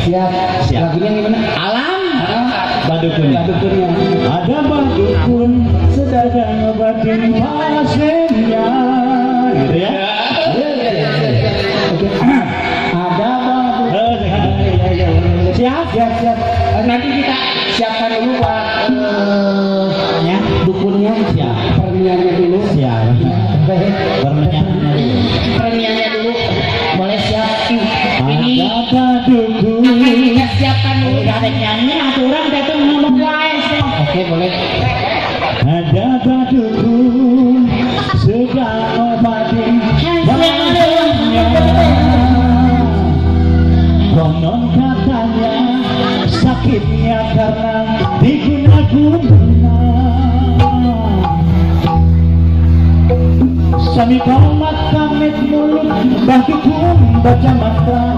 Siap. Lagunya gimana? Alam. Badukunnya. Ada badukun sedang ngobatin pasiennya. Gitu ya? Ada badukun. Siap. Nanti kita siapkan dulu Pak. Ya, dukunnya siap. Perniannya dulu. Siap. Perniannya dulu. Boleh siap. Ini akan kita siapkan dulu. Ada nyanyi atau orang datang ngomong guys. Oke, boleh. Ada badukun sedang ngobatin pasiennya. Konon katanya sakitnya karena diguna-guna. Sami komat kamit mulut bagiku baca mantra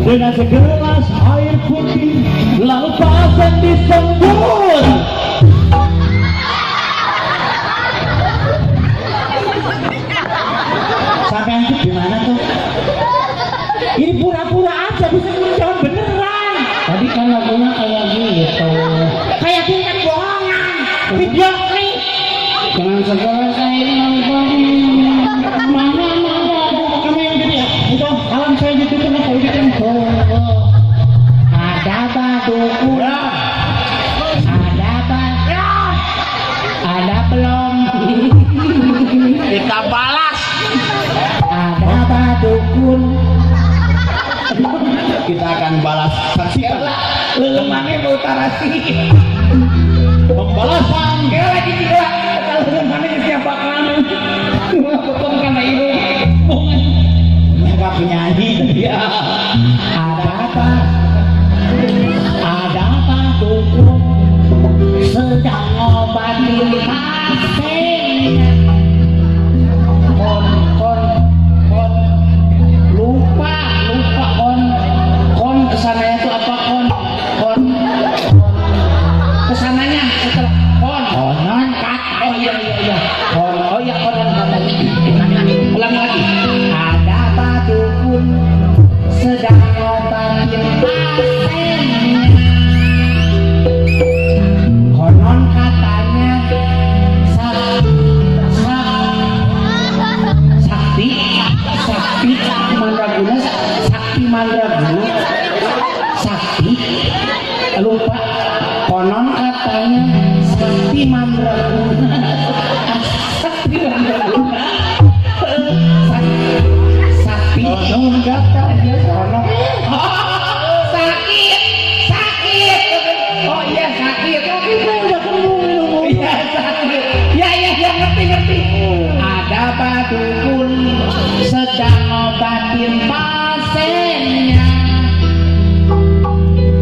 dengan segelas air putih lalu pasang disembur. Sampai anjir gimana tuh? Ini pura-pura aja bisa menjawab beneran. Tadi kan lagunya kayak gitu. Kayak tingkat bohongan. Video klip. Dengan segala saya mana kamu yang gede ya? Itu alam saya gitu kan saya gitu. Ada badukun. Ada badukun. Ada belum. Kita balas. Ada badukun. Kita akan balas. Saksikan. Lelemane mau tarasi. Pembalasan. Kira lagi juga. Kalau lelemane siapa kamu? Potong karena ibu. Enggak penyanyi dia. Ada apa? Ada badukun sedang ngobatin pasiennya. Kon kesananya itu apa kon kesananya setelah konon kata konon ulang lagi. Ada badukun sedang ngobatin pasiennya. Konon katanya sakti lupa. Konon katanya sakti mandraguna. Sakti enggak tahu dia konon sakit. Oh iya sakit. Iya sakit. Ya ngerti. Ada badukun sedang ngobatin pasiennya.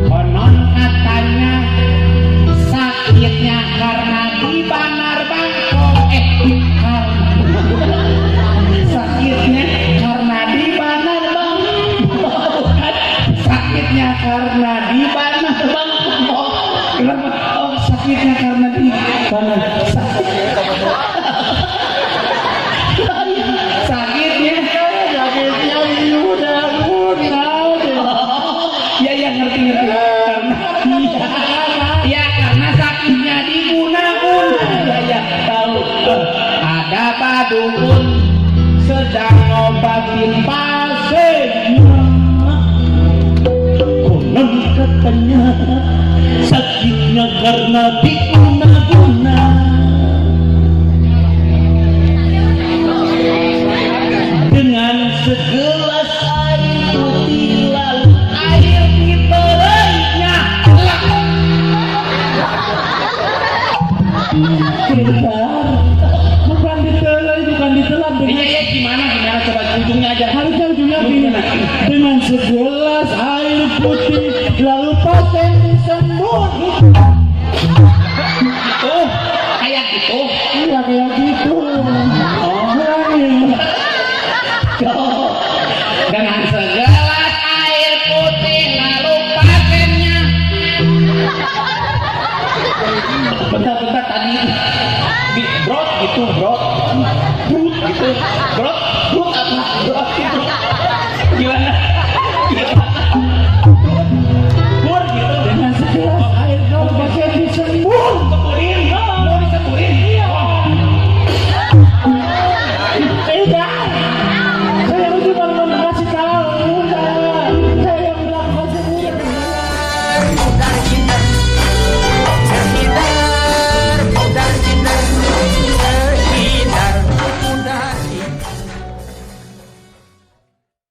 Konon katanya sakitnya karena dibanar bangkok. Sakitnya karena dibanar bangkok. Sakitnya karena dibanar bangkok. Kenapa? Oh sakitnya karena dibanar. Sakitnya udah ya ngerti ya karena sakitnya diguna-guna ya tahu. Ada badukun sedang ngobatin pasiennya. Konon katanya sakitnya karena diguna-guna. Dengan segelas air putih lalu air ditelainya. Bukan ditelan. Iya gimana coba ujungnya aja. Harusnya ujungnya gimana? Dengan segelas air putih lalu pasien disembur. Oh kayak gitu. Iya kayak gitu. Dengan segelas air putih lalu pasiennya. Bentar tadi brot gitu brot apa brot gitu gimana